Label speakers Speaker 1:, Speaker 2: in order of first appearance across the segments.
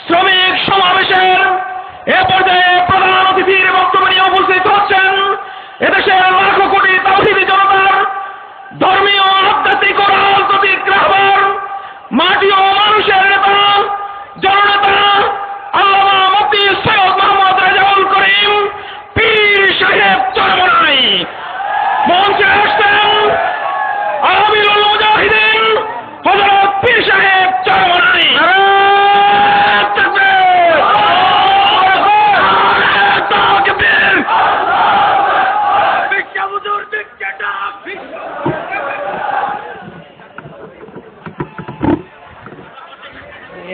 Speaker 1: শ্রমিক সমাবেশের এ পর্যায়ে প্রধান অতিথির বক্তব্য নিয়ে উপস্থিত হচ্ছেন এদেশের লাখো কোটি তাওহীদি জনতার ধর্মীয়, আধ্যাত্মিক ও রাজনৈতিক রাহবার, মাটি ও মানুষের নেতা, জননেতা আল্লামা মুফতি সৈয়দ মোহাম্মদ রেজাউল করিম পীর সাহেব চরমনাই। মঞ্চে আসছেন আমিরুল মুজাহিদিন হযরত পীর সাহেব চরমনাই।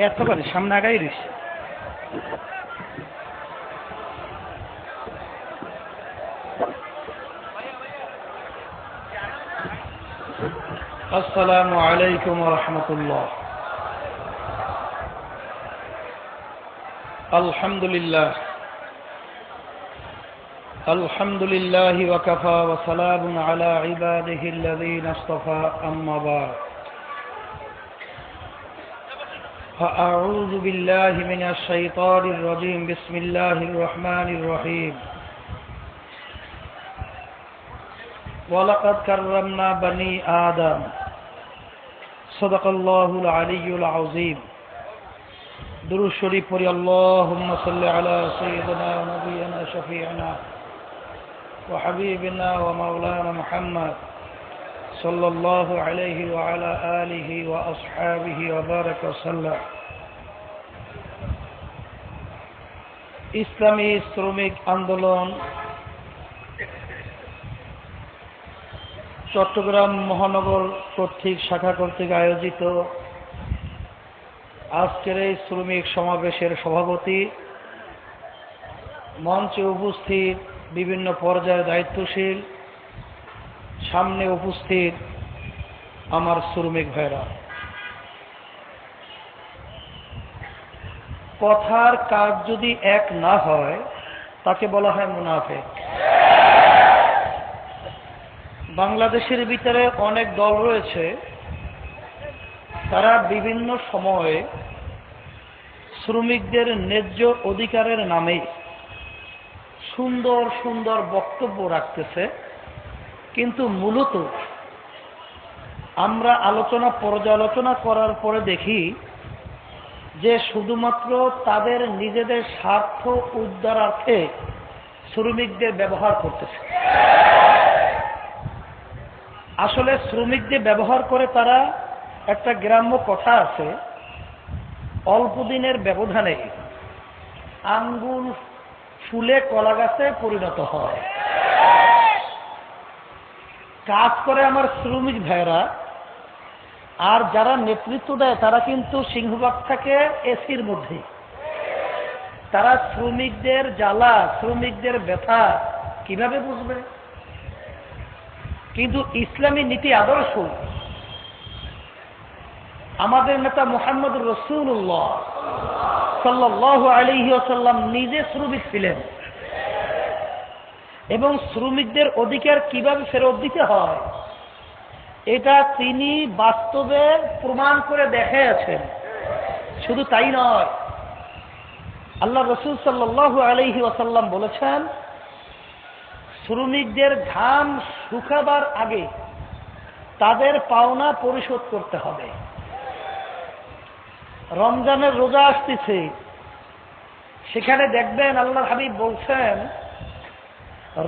Speaker 2: এতবার সামনে আগাই রয়েছে। আসসালামু আলাইকুম ওয়া রাহমাতুল্লাহ। আলহামদুলিল্লাহ আলহামদুলিল্লাহি ওয়া কাফা ওয়া সালামুন আলা ইবাদিহিল্লাযীনা ইসতাফা, আম্মা বা'দ। فأعوذ بالله من الشيطان الرجيم. بسم الله الرحمن الرحيم. ولقد كرمنا بني آدم. صدق الله العلي العظيم. درود شريف পড়ি اللهم صل على سيدنا ونبينا شفيعنا وحبيبنا ومولانا محمد صلى الله عليه وعلى آله وأصحابه وبارك وسلم. ইসলামী শ্রমিক আন্দোলন চট্টগ্রাম মহানগর কর্তৃক শাখা কর্তৃক আয়োজিত আজকের এই শ্রমিক সমাবেশের সভাপতি, মঞ্চে উপস্থিত বিভিন্ন পর্যায়ের দায়িত্বশীল, সামনে উপস্থিত আমার শ্রমিক ভাইরা, কথার কাজ যদি এক না হয় তাকে বলা হয় মুনাফিক। বাংলাদেশের ভিতরে অনেক দল রয়েছে, তারা বিভিন্ন সময়ে শ্রমিকদের ন্যায্য অধিকারের নামে সুন্দর সুন্দর বক্তব্য রাখতেছে, কিন্তু মূলত আমরা পর্যালোচনা করার পরে দেখি যে শুধুমাত্র তাদের নিজেদের স্বার্থ উদ্ধারার্থে শ্রমিকদের ব্যবহার করতেছে। আসলে শ্রমিকদের ব্যবহার করে তারা, একটা গ্রাম্য কথা আছে, অল্প দিনের ব্যবধানে আঙ্গুল ফুলে কলা গাছে পরিণত হয়। কাজ করে আমার শ্রমিক ভাইরা, আর যারা নেতৃত্ব দেয় তারা কিন্তু সিংহভাগ থাকে এসির মধ্যে। তারা শ্রমিকদের জ্বালা, শ্রমিকদের ব্যথা কিভাবে বুঝবে? কিন্তু ইসলামী নীতি আদর্শ, আমাদের নেতা মুহাম্মদ রাসূলুল্লাহ সাল্লাল্লাহু আলাইহি ওয়াসাল্লাম নিজে শ্রমিক ছিলেন এবং শ্রমিকদের অধিকার কিভাবে ফেরত দিতে হয় এটা তিনি বাস্তবে প্রমাণ করে দেখিয়েছেন। শুধু তাই নয়, আল্লাহ রাসূল সাল্লাল্লাহু আলাইহি ওয়াসাল্লাম বলেছেন, শ্রমিকদের ঘাম শুকাবার আগে তাদের পাওনা পরিশোধ করতে হবে। রমজানের রোজা আসতেছে, সেখানে দেখবেন আল্লাহর হাবিব বলছেন,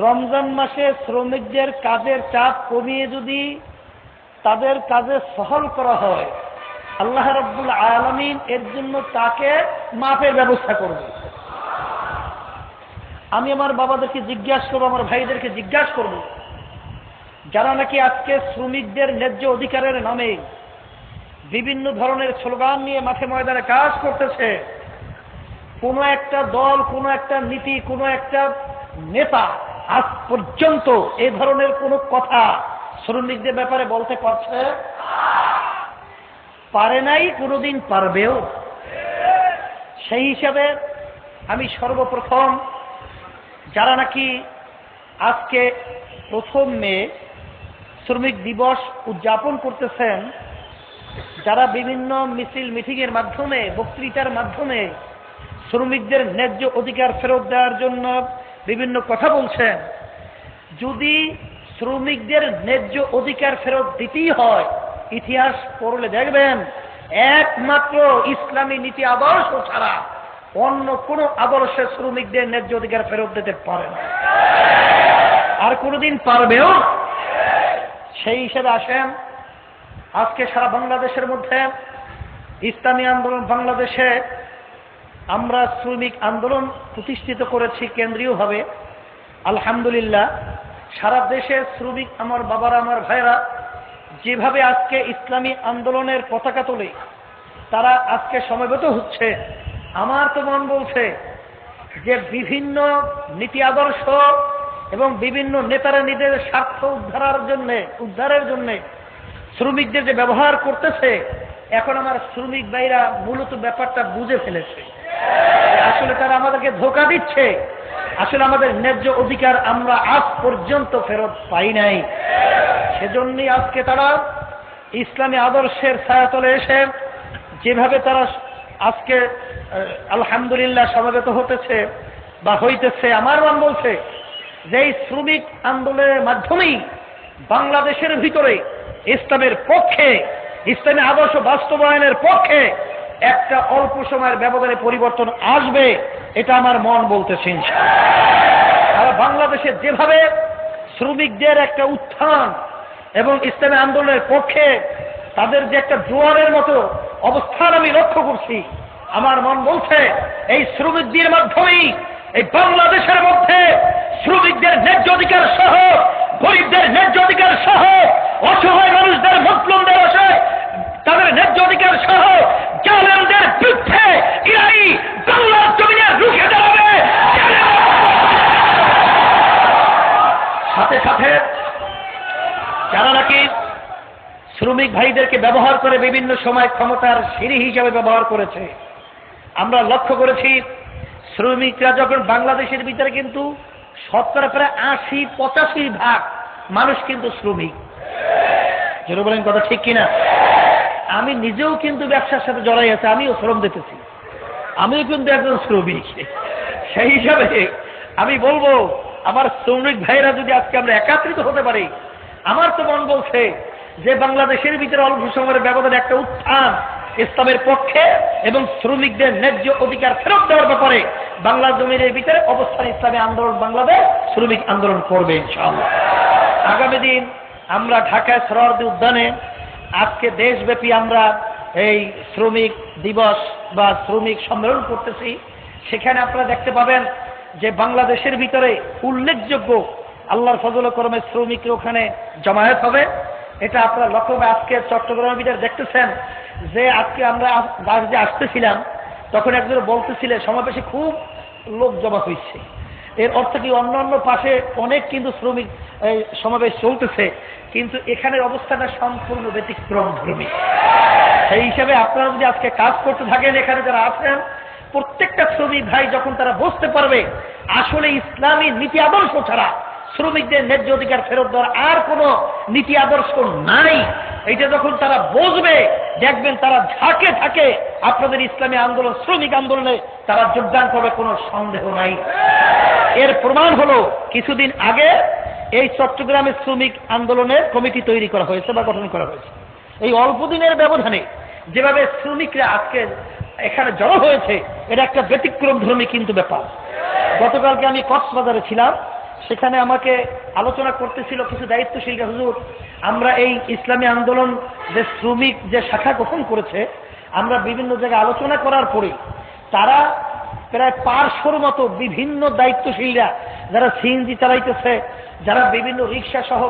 Speaker 2: রমজান মাসে শ্রমিকদের কাজের চাপ কমিয়ে যদি তাদের কাজে সহল করা হয়, আল্লাহ রাব্বুল আলামিন এর জন্য তাকে মাফের ব্যবস্থা করবে। আমি আমার বাবাদেরকে জিজ্ঞাসা করবো, আমার ভাইদেরকে জিজ্ঞাসা করব, যারা নাকি আজকে শ্রমিকদের ন্যায্য অধিকারের নামে বিভিন্ন ধরনের স্লোগান নিয়ে মাঠে ময়দানে কাজ করতেছে, কোনো একটা দল, কোনো একটা নীতি, কোনো একটা নেতা আজ পর্যন্ত এই ধরনের কোনো কথা শ্রমিকদের ব্যাপারে বলতে পারছে? পারে নাই, কোনোদিন পারবেও। সেই হিসাবে আমি সর্বপ্রথম যারা নাকি আজকে 1 মে শ্রমিক দিবস উদযাপন করতেছেন, যারা বিভিন্ন মিছিল মিটিংয়ের মাধ্যমে, বক্তৃতার মাধ্যমে শ্রমিকদের ন্যায্য অধিকার ফেরত দেওয়ার জন্য বিভিন্ন কথা বলছেন। যদি শ্রমিকদের ন্যায্য অধিকার ফেরত দিতেই হয়, ইতিহাস পড়লে দেখবেন একমাত্র ইসলামী নীতি আদর্শ ছাড়া অন্য কোন আদর্শে শ্রমিকদের ন্যায্য অধিকার ফেরত দিতে পারে না, আর কোনদিন পারবেও। সেই হিসেবে আসেন, আজকে সারা বাংলাদেশের মধ্যে ইসলামী আন্দোলন বাংলাদেশে আমরা শ্রমিক আন্দোলন প্রতিষ্ঠিত করেছি কেন্দ্রীয়ভাবে। আলহামদুলিল্লাহ, সারা দেশে শ্রমিক আমার বাবারা, আমার ভাইরা যেভাবে আজকে ইসলামী আন্দোলনের পতাকা তোলে, তারা আজকে সমবেত হচ্ছে। আমার তো মন বলছে যে বিভিন্ন নীতি আদর্শ এবং বিভিন্ন নেতারা নিজেদের স্বার্থ উদ্ধারের জন্য শ্রমিকদের যে ব্যবহার করতেছে, এখন আমার শ্রমিক ভাইরা মূলত ব্যাপারটা বুঝে ফেলেছে। আসলে তারা আমাদেরকে ধোঁকা দিচ্ছে, আসলে আমাদের ন্যায্য অধিকার আমরা আজ পর্যন্ত ফেরত পাই নাই। সেজন্যই আজকে তারা ইসলামী আদর্শের ছায়াতলে এসে যেভাবে তারা আজকে আলহামদুলিল্লাহ সমবেত হতেছে বা হইতেছে, আমার মন বলছে যে এই শ্রমিক আন্দোলনের মাধ্যমেই বাংলাদেশের ভিতরে ইসলামের পক্ষে, ইসলামী আদর্শ বাস্তবায়নের পক্ষে একটা অল্প সময়ের ব্যবধানে পরিবর্তন আসবে, এটা আমার মন বলতেছে ইনশাআল্লাহ। আর বাংলাদেশে যেভাবে শ্রমিকদের একটা উত্থান এবং ইসলামী আন্দোলনের পক্ষে তাদের যে একটা জোয়ারের মতো অবস্থান আমি লক্ষ্য করছি, আমার মন বলছে এই শ্রমিকদের মাধ্যমেই এই বাংলাদেশের মধ্যে শ্রমিকদের ন্যায্য অধিকার সহ, গরিবদের ন্যায্য অধিকার সহ, অসহায় মানুষদের, মুসলিমদের তাদের ন্যায্য অধিকার সহ জালেমদের বিরুদ্ধে ইরাই বাংলার জমিনে রুখে দাঁড়াবে। সাথে সাথে যারা নাকি শ্রমিক ভাইদেরকে ব্যবহার করে বিভিন্ন সময় ক্ষমতার সিঁড়ি হিসাবে ব্যবহার করেছে, আমরা লক্ষ্য করেছি শ্রমিকরা যখন বাংলাদেশের ভিতরে কিন্তু শতকরা প্রায় ৮০-৮৫% মানুষ কিন্তু শ্রমিক। যেন বলেন কথা ঠিক কিনা? আমি নিজেও কিন্তু ব্যবসার সাথে জড়াই আছে, আমিও শ্রম দিতেছি, আমিও কিন্তু একজন শ্রমিক। সেই হিসাবে আমি বলবো আমার শ্রমিক ভাইরা যদি আজকে আমরা একাত্রিত হতে পারি, আমার তো মন বলছে যে বাংলাদেশের ভিতরে অল্প সময়ের ব্যবধানে একটা উত্থান ইসলামের পক্ষে এবং শ্রমিকদের ন্যায্য অধিকার ফেরত দেওয়ার ব্যাপারে বাংলা জমিনের ভিতরে অবস্থান ইসলামী আন্দোলন বাংলাদেশ শ্রমিক আন্দোলন করবে ইনশাআল্লাহ। আগামী দিন আমরা ঢাকায় সোহরাওয়ার্দী উদ্যানে আজকে দেশব্যাপী আমরা এই শ্রমিক দিবস বা শ্রমিক সম্মেলন করতেছি। সেখানে আপনারা দেখতে পাবেন যে বাংলাদেশের ভিতরে উল্লেখযোগ্য আল্লাহর ফজল করমে শ্রমিকরা ওখানে জমায়েত হবে। এটা আপনারা লক্ষ্য করে আজকে চট্টগ্রামের ভিতরে দেখতেছেন যে আজকে আমরা যে আসতেছিলাম তখন একজন বলতেছিলেন সমাবেশে খুব লোক জমা হয়েছে। এর অর্থ কি অন্যান্য পাশে অনেক কিন্তু শ্রমিক সমাবেশ চলতেছে, কিন্তু এখানের অবস্থাটা সম্পূর্ণ ব্যতিক্রম ধর্মী। সেই হিসাবে আপনারা যদি আজকে কাজ করতে থাকেন, এখানে যারা আছেন প্রত্যেকটা শ্রমিক ভাই যখন তারা বুঝতে পারবে আসলে ইসলামী নীতি আদর্শ ছাড়া শ্রমিকদের ন্যায্য অধিকার ফেরত দেওয়ার আর কোন নীতি আদর্শ নাই, এইটা যখন তারা বুঝবে দেখবেন তারা ঝাঁকে থাকে আপনাদের ইসলামী আন্দোলন, শ্রমিক আন্দোলনে তারা যোগদান করবে, কোনো সন্দেহ নাই। এর প্রমাণ হলো কিছুদিন আগে এই চট্টগ্রামের শ্রমিক আন্দোলনের কমিটি তৈরি করা হয়েছে বা গঠন করা হয়েছে। এই অল্প দিনের ব্যবধানে যেভাবে শ্রমিকরা আজকে এখানে জড়ো হয়েছে, এটা একটা ব্যতিক্রম ধর্মী কিন্তু ব্যাপার। গতকালকে আমি কক্সবাজারে ছিলাম, সেখানে আমাকে আলোচনা করতেছিল কিছু দায়িত্বশীল হুজুর, আমরা এই ইসলামী আন্দোলন যে শ্রমিক যে শাখা গঠন করেছে, আমরা বিভিন্ন জায়গায় আলোচনা করার পরে তারা প্রায় 500-র মতো বিভিন্ন দায়িত্বশীলরা যারা সিএনজি চালাইতেছে, যারা বিভিন্ন রিক্সা সহ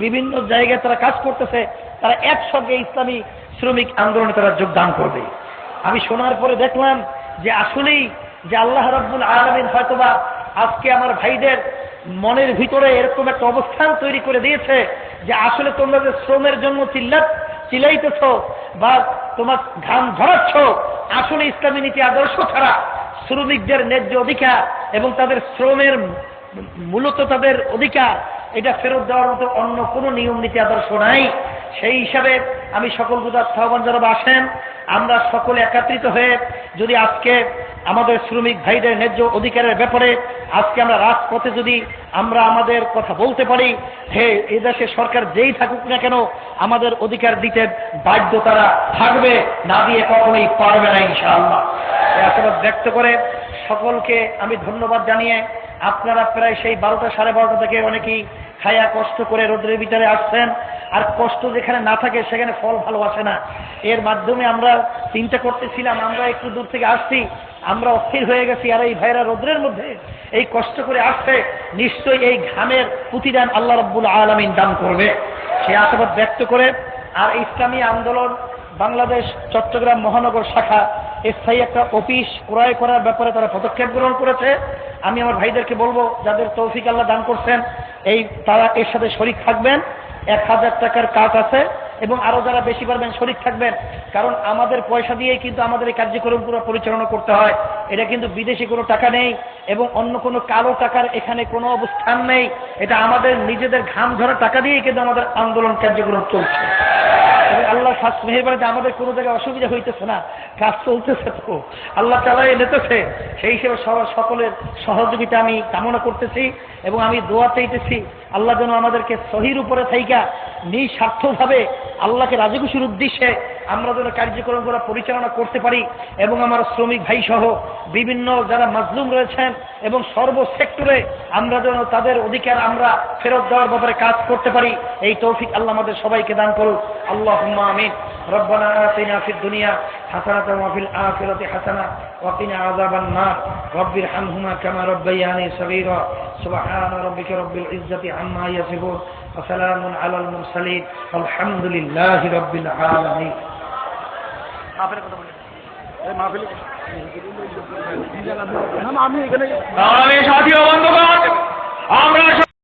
Speaker 2: বিভিন্ন জায়গায় তারা কাজ করতেছে, তারা একসঙ্গে ইসলামী শ্রমিক আন্দোলনে তারা যোগদান করবে। আমি শোনার পরে দেখলাম যে আসলেই যে আল্লাহ রাব্বুল আলামিন হয়তোবা আজকে আমার ভাইদের মনের ভিতরে এরকম একটা অবস্থান তৈরি করে দিয়েছে যে আসলে তোমরা যে শ্রমের জন্য চিল্লাইতেছ বা তোমার ঘাম ঝরাচ্ছ, আসলে ইসলামী নীতি আদর্শ ছাড়া শ্রমিকদের ন্যায্য অধিকার এবং তাদের শ্রমের মূলত তাদের অধিকার এটা ফেরত দেওয়ার মতো অন্য কোনো নিয়ম নীতি আদর্শ নাই। সেই হিসাবে আমি সকল গুজরাট আহ্বান জানাবো, আসেন আমরা সকলে একত্রিত হয়ে যদি আজকে আমাদের শ্রমিক ভাইদের ন্যায্য অধিকারের ব্যাপারে আজকে আমরা রাজপথে যদি আমরা আমাদের কথা বলতে পারি, হে এই দেশে সরকার যেই থাকুক না কেন আমাদের অধিকার দিতে বাধ্য তারা থাকবে, না দিয়ে কখনোই পারবে না ইনশাআল্লাহ। এই আশাবাদ ব্যক্ত করে সকলকে আমি ধন্যবাদ জানিয়ে, আপনারা প্রায় সেই 12টা সাড়ে 12টা থেকে অনেকেই খায়া কষ্ট করে রোদ্রের ভিতরে আসছেন, আর কষ্ট যেখানে না থাকে সেখানে ফল ভালো আসে না। এর মাধ্যমে আমরা চিন্তা করতেছিলাম, আমরা একটু দূর থেকে আসছি, আমরা অস্থির হয়ে গেছি, আর এই ভাইরা রোদ্রের মধ্যে এই কষ্ট করে আসছে, নিশ্চয়ই এই ঘামের প্রতিদান আল্লাহ রাব্বুল আলামিন দান করবে, সে আশাবাদ ব্যক্ত করে। আর ইসলামী আন্দোলন বাংলাদেশ চট্টগ্রাম মহানগর শাখা স্থায়ী একটা অফিস ক্রয় করার ব্যাপারে তারা পদক্ষেপ গ্রহণ করেছে। আমি আমার ভাইদেরকে বলবো, যাদের তৌফিক আল্লাহ দান করছেন তারা এর সাথে শরীক থাকবেন। 1000 টাকার কাজ আছে, এবং আরো যারা বেশি পারবেন শরীক থাকবেন, কারণ আমাদের পয়সা দিয়েই কিন্তু আমাদের এই কার্যক্রম পুরো পরিচালনা করতে হয়। এটা কিন্তু বিদেশি কোনো টাকা নেই এবং অন্য কোনো কালো টাকার এখানে কোনো অবস্থান নেই, এটা আমাদের নিজেদের ঘাম ঝরা টাকা দিয়েই কিন্তু আমাদের আন্দোলন কার্যক্রম চলছে। আল্লাহ খাস মেহেরবানিতে আমাদের কোনো জায়গায় অসুবিধা হইতেছে না, কাজ চলতেছে, তো আল্লাহ চালাই এনেতেছে। সেই হিসেবে সকলের সহযোগিতা আমি কামনা করতেছি এবং আমি দোয়া চাইতেছি, আল্লাহ যেন আমাদেরকে সহির উপরে থাইকা নিঃস্বার্থভাবে আল্লাহকে রাজি খুশির উদ্দেশ্যে আমরা যেন কার্যক্রমগুলো পরিচালনা করতে পারি, এবং আমার শ্রমিক ভাই সহ বিভিন্ন যারা মাজলুম রয়েছেন এবং সর্ব সেক্টরে আমরা যেন তাদের অধিকার আমরা ফেরত দেওয়ার ব্যাপারে কাজ করতে পারি, এই তৌফিক আল্লাহ আমাদের সবাইকে দান করুক। আল্লাহুম্মা আমিন। রব্বানা আতিনা ফিদ দুনিয়া হাসানাতাও ওয়া ফিল আখিরাতি হাসানাহ ওয়া কিনা আযাবান নার রব্বিরহামহুমা কামা রাব্বায়ানি সগীরা সুবহানা রাব্বিকা রব্বিল ইজ্জাতি আম্মা ইয়াসিফুন ওয়া সালামুন আলাল মুরসালিন আলহামদুলিল্লাহি রাব্বিল আলামিন।
Speaker 1: আমি সাথী